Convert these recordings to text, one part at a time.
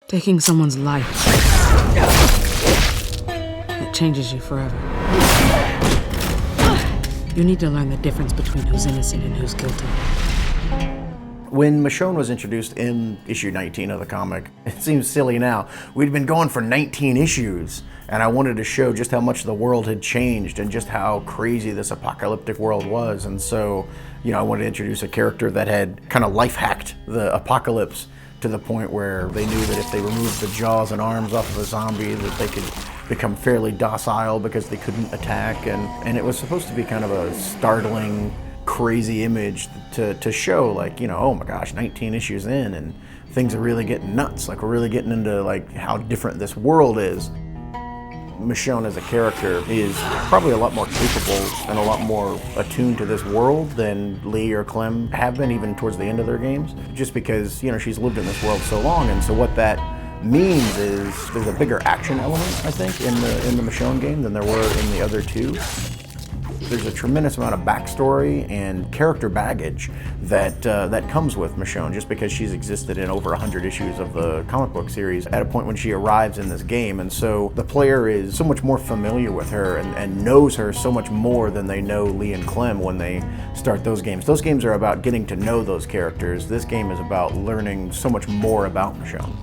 Taking someone's life, it changes you forever. You need to learn the difference between who's innocent and who's guilty. When Michonne was introduced in issue 19 of the comic, it seems silly now, we'd been going for 19 issues, and I wanted to show just how much the world had changed and just how crazy this apocalyptic world was. And so, I wanted to introduce a character that had kind of life hacked the apocalypse to the point where they knew that if they removed the jaws and arms off of a zombie, that they could become fairly docile because they couldn't attack. And it was supposed to be kind of a startling, crazy image to show, like, oh my gosh, 19 issues in and things are really getting nuts. Like, we're really getting into like how different this world is. Michonne as a character is probably a lot more capable and a lot more attuned to this world than Lee or Clem have been, even towards the end of their games, just because, she's lived in this world so long. And so what that means is there's a bigger action element, I think, in the Michonne game than there were in the other two. There's a tremendous amount of backstory and character baggage that comes with Michonne, just because she's existed in over 100 issues of the comic book series at a point when she arrives in this game. And so the player is so much more familiar with her and knows her so much more than they know Lee and Clem when they start those games. Those games are about getting to know those characters. This game is about learning so much more about Michonne.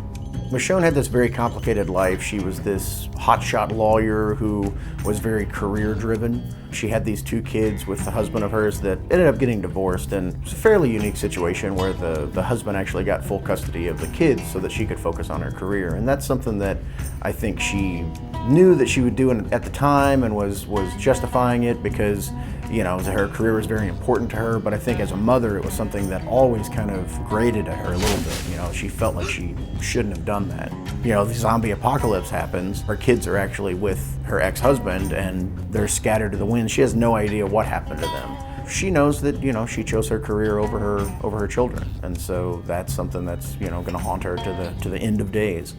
Michonne had this very complicated life. She was this hotshot lawyer who was very career-driven. She had these two kids with the husband of hers that ended up getting divorced, and it's a fairly unique situation where the husband actually got full custody of the kids so that she could focus on her career. And that's something that I think she knew that she would do at the time and was justifying it because, her career was very important to her. But I think as a mother, it was something that always kind of grated at her a little bit. She felt like she shouldn't have done that. The zombie apocalypse happens. Her kids are actually with her ex-husband and they're scattered to the wind. She has no idea what happened to them. She knows that, she chose her career over her children. And so that's something that's, going to haunt her to the end of days.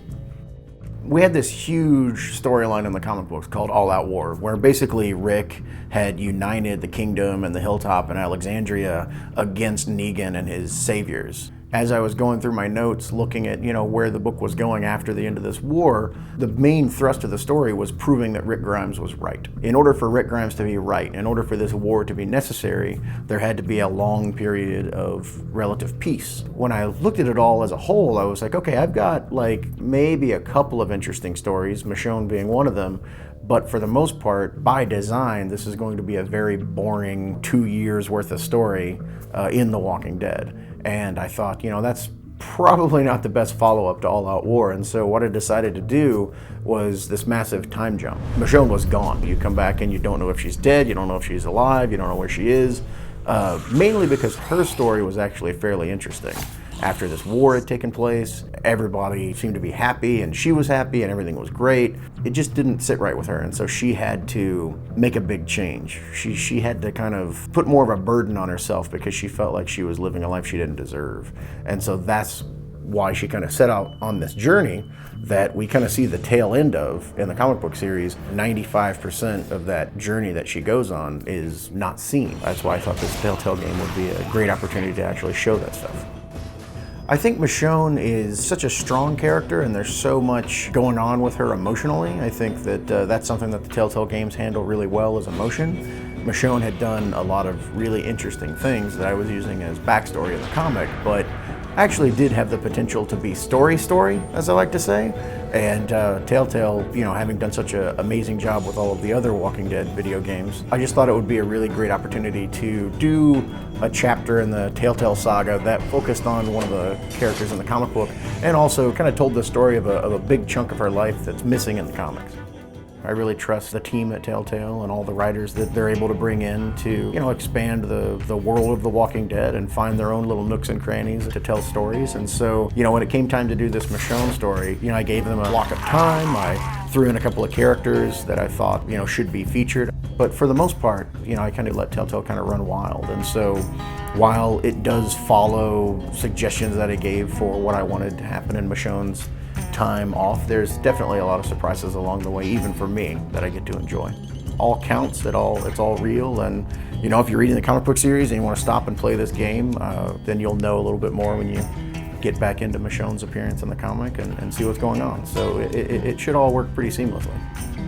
We had this huge storyline in the comic books called All Out War, where basically Rick had united the kingdom and the hilltop in Alexandria against Negan and his saviors. As I was going through my notes, looking at, where the book was going after the end of this war, the main thrust of the story was proving that Rick Grimes was right. In order for Rick Grimes to be right, in order for this war to be necessary, there had to be a long period of relative peace. When I looked at it all as a whole, I was like, okay, I've got maybe a couple of interesting stories, Michonne being one of them, but for the most part, by design, this is going to be a very boring 2 years worth of story in The Walking Dead. And I thought, that's probably not the best follow-up to All Out War. And so what I decided to do was this massive time jump. Michonne was gone. You come back and you don't know if she's dead, you don't know if she's alive, you don't know where she is, mainly because her story was actually fairly interesting. After this war had taken place, everybody seemed to be happy and she was happy and everything was great. It just didn't sit right with her, and so she had to make a big change. She had to kind of put more of a burden on herself because she felt like she was living a life she didn't deserve. And so that's why she kind of set out on this journey that we kind of see the tail end of in the comic book series. 95% of that journey that she goes on is not seen. That's why I thought this Telltale game would be a great opportunity to actually show that stuff. I think Michonne is such a strong character and there's so much going on with her emotionally. I think that that's something that the Telltale games handle really well, is emotion. Michonne had done a lot of really interesting things that I was using as backstory in the comic, but actually did have the potential to be story, as I like to say. And Telltale, having done such an amazing job with all of the other Walking Dead video games, I just thought it would be a really great opportunity to do a chapter in the Telltale saga that focused on one of the characters in the comic book and also kind of told the story of a big chunk of her life that's missing in the comics. I really trust the team at Telltale and all the writers that they're able to bring in to, expand the world of The Walking Dead and find their own little nooks and crannies to tell stories. And so, when it came time to do this Michonne story, I gave them a block of time. I threw in a couple of characters that I thought, should be featured. But for the most part, I kind of let Telltale kind of run wild. And so while it does follow suggestions that I gave for what I wanted to happen in Michonne's time off, there's definitely a lot of surprises along the way, even for me, that I get to enjoy. All counts, it's all real, and if you're reading the comic book series and you want to stop and play this game, then you'll know a little bit more when you get back into Michonne's appearance in the comic and see what's going on. So it should all work pretty seamlessly.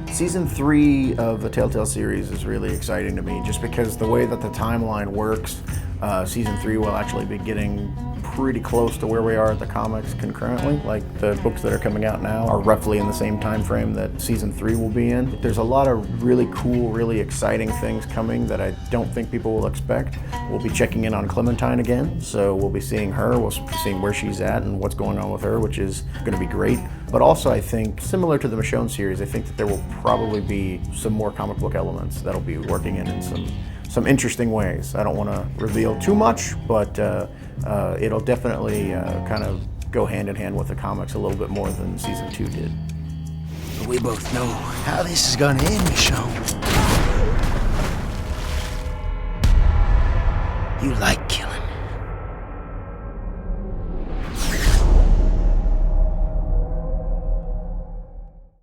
Season 3 of the Telltale series is really exciting to me just because the way that the timeline works, Season 3 will actually be getting pretty close to where we are at the comics concurrently. Like the books that are coming out now are roughly in the same time frame that Season 3 will be in. There's a lot of really cool, really exciting things coming that I don't think people will expect. We'll be checking in on Clementine again, so we'll be seeing her, we'll be seeing where she's at and what's going on with her, which is going to be great. But also I think, similar to the Michonne series, I think that there will probably be some more comic book elements that'll be working in some interesting ways. I don't want to reveal too much, but it'll definitely kind of go hand in hand with the comics a little bit more than Season 2 did. We both know how this is gonna end, Michonne. You like